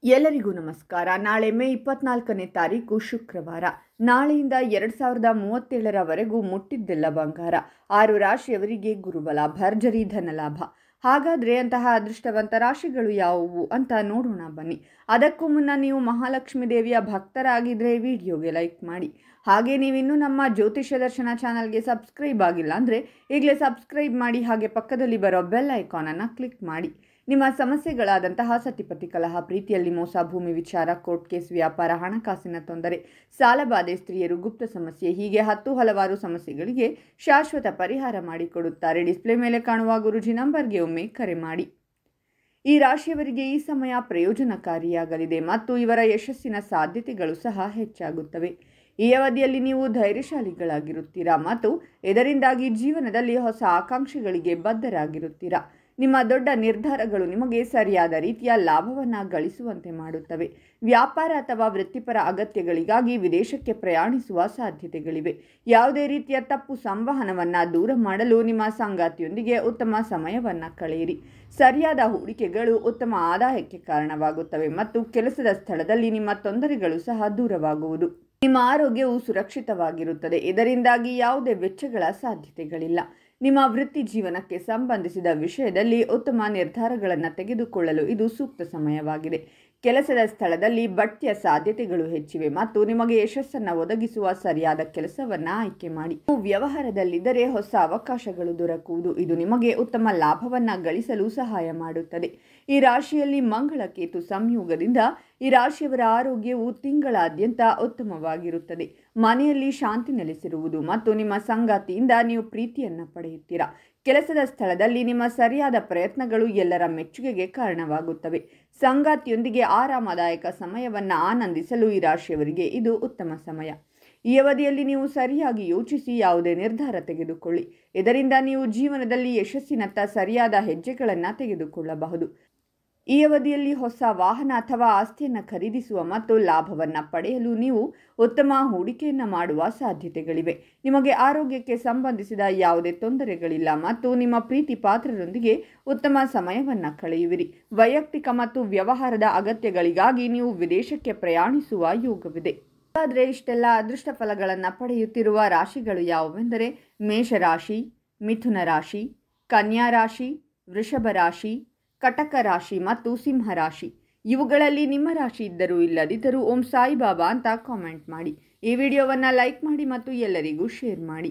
ಎಲ್ಲರಿಗೂ ನಮಸ್ಕಾರ. ನಾಳೆ ಮೇ 24ನೇ ತಾರೀಕು ಶುಕ್ರವಾರ. ನಾಳೆಯಿಂದ 2037ರವರೆಗೂ ಮುಟ್ಟಿದ್ದೆಲ್ಲ ಬಂಗಾರ. 6 ರಾಶಿಯವರಿಗೆ ಗುರುಬಲ, ಭರ್ಜರಿ ಧನಲಾಭ. ಹಾಗಾದರೆ ಅಂತಹ ಅದೃಷ್ಟವಂತ ರಾಶಿಗಳು ಯಾವುವು ಅಂತ ನೋಡೋಣ ಬನ್ನಿ. ಅದಕ್ಕೂ ಮುನ್ನ ನೀವು ಮಹಾಲಕ್ಷ್ಮೀ ದೇವಿಯ ಭಕ್ತರಾಗಿದ್ದರೆ ವಿಡಿಯೋಗೆ ಲೈಕ್ ಮಾಡಿ. ಹಾಗೆ ನೀವಿನ್ನೂ ನಮ್ಮ ಜ್ಯೋತಿಷ್ಯ ದರ್ಶನ ಚಾನಲ್ಗೆ ಸಬ್ಸ್ಕ್ರೈಬ್ ಆಗಿಲ್ಲ ಅಂದರೆ ಈಗಲೇ ಸಬ್ಸ್ಕ್ರೈಬ್ ಮಾಡಿ. ಹಾಗೆ ಪಕ್ಕದಲ್ಲಿ ಬರೋ ಬೆಲ್ ಐಕಾನನ್ನು ಕ್ಲಿಕ್ ಮಾಡಿ. ನಿಮ್ಮ ಸಮಸ್ಯೆಗಳಾದಂತಹ ಸತಿಪತಿ ಕಲಹ, ಪ್ರೀತಿಯಲ್ಲಿ ಮೋಸ, ಭೂಮಿ ವಿಚಾರ, ಕೋರ್ಟ್ ಕೇಸ್, ವ್ಯಾಪಾರ, ಹಣಕಾಸಿನ ತೊಂದರೆ, ಸಾಲಬಾಧೆ, ಸ್ತ್ರೀಯರು, ಗುಪ್ತ ಸಮಸ್ಯೆ, ಹೀಗೆ ಹಲವಾರು ಸಮಸ್ಯೆಗಳಿಗೆ ಶಾಶ್ವತ ಪರಿಹಾರ ಮಾಡಿಕೊಡುತ್ತಾರೆ. ಡಿಸ್ಪ್ಲೇ ಮೇಲೆ ಕಾಣುವ ಗುರುಜಿ ನಂಬರ್ಗೆ ಒಮ್ಮೆ ಕರೆ ಮಾಡಿ. ಈ ರಾಶಿಯವರಿಗೆ ಈ ಸಮಯ ಪ್ರಯೋಜನಕಾರಿಯಾಗಲಿದೆ ಮತ್ತು ಇವರ ಯಶಸ್ಸಿನ ಸಾಧ್ಯತೆಗಳು ಸಹ ಹೆಚ್ಚಾಗುತ್ತವೆ. ಈ ಅವಧಿಯಲ್ಲಿ ನೀವು ಧೈರ್ಯಶಾಲಿಗಳಾಗಿರುತ್ತೀರಾ ಮತ್ತು ಇದರಿಂದಾಗಿ ಜೀವನದಲ್ಲಿ ಹೊಸ ಆಕಾಂಕ್ಷೆಗಳಿಗೆ ಬದ್ಧರಾಗಿರುತ್ತೀರಾ. ನಿಮ್ಮ ದೊಡ್ಡ ನಿರ್ಧಾರಗಳು ನಿಮಗೆ ಸರಿಯಾದ ರೀತಿಯ ಲಾಭವನ್ನು ಗಳಿಸುವಂತೆ ಮಾಡುತ್ತವೆ. ವ್ಯಾಪಾರ ಅಥವಾ ವೃತ್ತಿಪರ ಅಗತ್ಯಗಳಿಗಾಗಿ ವಿದೇಶಕ್ಕೆ ಪ್ರಯಾಣಿಸುವ ಸಾಧ್ಯತೆಗಳಿವೆ. ಯಾವುದೇ ರೀತಿಯ ತಪ್ಪು ಸಂವಹನವನ್ನು ದೂರ ಮಾಡಲು ನಿಮ್ಮ ಸಂಗಾತಿಯೊಂದಿಗೆ ಉತ್ತಮ ಸಮಯವನ್ನು ಕಳೆಯಿರಿ. ಸರಿಯಾದ ಹೂಡಿಕೆಗಳು ಉತ್ತಮ ಆದಾಯಕ್ಕೆ ಕಾರಣವಾಗುತ್ತವೆ ಮತ್ತು ಕೆಲಸದ ಸ್ಥಳದಲ್ಲಿ ನಿಮ್ಮ ತೊಂದರೆಗಳು ಸಹ ದೂರವಾಗುವುದು. ನಿಮ್ಮ ಆರೋಗ್ಯವು ಸುರಕ್ಷಿತವಾಗಿರುತ್ತದೆ. ಇದರಿಂದಾಗಿ ಯಾವುದೇ ವೆಚ್ಚಗಳ ಸಾಧ್ಯತೆಗಳಿಲ್ಲ. ನಿಮ್ಮ ವೃತ್ತಿ ಜೀವನಕ್ಕೆ ಸಂಬಂಧಿಸಿದ ವಿಷಯದಲ್ಲಿ ಉತ್ತಮ ನಿರ್ಧಾರಗಳನ್ನು ತೆಗೆದುಕೊಳ್ಳಲು ಇದು ಸೂಕ್ತ ಸಮಯವಾಗಿದೆ. ಕೆಲಸದ ಸ್ಥಳದಲ್ಲಿ ಬಡ್ತಿಯ ಸಾಧ್ಯತೆಗಳು ಹೆಚ್ಚಿವೆ ಮತ್ತು ನಿಮಗೆ ಯಶಸ್ಸನ್ನು ಒದಗಿಸುವ ಸರಿಯಾದ ಕೆಲಸವನ್ನು ಆಯ್ಕೆ ಮಾಡಿ. ನೀವು ವ್ಯವಹಾರದಲ್ಲಿದ್ದರೆ ಹೊಸ ಅವಕಾಶಗಳು ದೊರಕುವುದು. ಇದು ನಿಮಗೆ ಉತ್ತಮ ಲಾಭವನ್ನು ಗಳಿಸಲು ಸಹಾಯ ಮಾಡುತ್ತದೆ. ಈ ರಾಶಿಯಲ್ಲಿ ಮಂಗಳ ಕೇತು ಸಂಯೋಗದಿಂದ ಈ ರಾಶಿಯವರ ಆರೋಗ್ಯವು ತಿಂಗಳಾದ್ಯಂತ ಉತ್ತಮವಾಗಿರುತ್ತದೆ. ಮನೆಯಲ್ಲಿ ಶಾಂತಿ ನೆಲೆಸಿರುವುದು ಮತ್ತು ನಿಮ್ಮ ಸಂಗಾತಿಯಿಂದ ನೀವು ಪ್ರೀತಿಯನ್ನು ಪಡೆಯುತ್ತೀರಾ. ಕೆಲಸದ ಸ್ಥಳದಲ್ಲಿ ನಿಮ್ಮ ಸರಿಯಾದ ಪ್ರಯತ್ನಗಳು ಎಲ್ಲರ ಮೆಚ್ಚುಗೆಗೆ ಕಾರಣವಾಗುತ್ತವೆ. ಸಂಗಾತಿಯೊಂದಿಗೆ ಆರಾಮದಾಯಕ ಸಮಯವನ್ನು ಆನಂದಿಸಲು ಈ ರಾಶಿಯವರಿಗೆ ಇದು ಉತ್ತಮ ಸಮಯ. ಈ ಅವಧಿಯಲ್ಲಿ ನೀವು ಸರಿಯಾಗಿ ಯೋಚಿಸಿ ಯಾವುದೇ ನಿರ್ಧಾರ ತೆಗೆದುಕೊಳ್ಳಿ. ಇದರಿಂದ ನೀವು ಜೀವನದಲ್ಲಿ ಯಶಸ್ಸಿನತ್ತ ಸರಿಯಾದ ಹೆಜ್ಜೆಗಳನ್ನು ತೆಗೆದುಕೊಳ್ಳಬಹುದು. ಈ ಅವಧಿಯಲ್ಲಿ ಹೊಸ ವಾಹನ ಅಥವಾ ಆಸ್ತಿಯನ್ನು ಖರೀದಿಸುವ ಮತ್ತು ಲಾಭವನ್ನು ಪಡೆಯಲು ನೀವು ಉತ್ತಮ ಹೂಡಿಕೆಯನ್ನು ಮಾಡುವ ಸಾಧ್ಯತೆಗಳಿವೆ. ನಿಮಗೆ ಆರೋಗ್ಯಕ್ಕೆ ಸಂಬಂಧಿಸಿದ ಯಾವುದೇ ತೊಂದರೆಗಳಿಲ್ಲ ಮತ್ತು ನಿಮ್ಮ ಪ್ರೀತಿ ಪಾತ್ರರೊಂದಿಗೆ ಉತ್ತಮ ಸಮಯವನ್ನು ಕಳೆಯುವಿರಿ. ವೈಯಕ್ತಿಕ ಮತ್ತು ವ್ಯವಹಾರದ ಅಗತ್ಯಗಳಿಗಾಗಿ ನೀವು ವಿದೇಶಕ್ಕೆ ಪ್ರಯಾಣಿಸುವ ಯೋಗವಿದೆ. ಆದರೆ ಇಷ್ಟೆಲ್ಲ ಅದೃಷ್ಟ ಫಲಗಳನ್ನು ಪಡೆಯುತ್ತಿರುವ ರಾಶಿಗಳು ಯಾವುವೆಂದರೆ ಮೇಷರಾಶಿ, ಮಿಥುನ ರಾಶಿ, ಕನ್ಯಾ ರಾಶಿ, ವೃಷಭ ರಾಶಿ, ಕಟಕ ರಾಶಿ ಮತ್ತು ಸಿಂಹ ರಾಶಿ. ಇವುಗಳಲ್ಲಿ ನಿಮ್ಮ ರಾಶಿ ಇದ್ದರೂ ಇಲ್ಲದಿದ್ದರೂ ಓಂ ಸಾಯಿಬಾಬಾ ಅಂತ ಕಾಮೆಂಟ್ ಮಾಡಿ. ಈ ವಿಡಿಯೋವನ್ನು ಲೈಕ್ ಮಾಡಿ ಮತ್ತು ಎಲ್ಲರಿಗೂ ಶೇರ್ ಮಾಡಿ.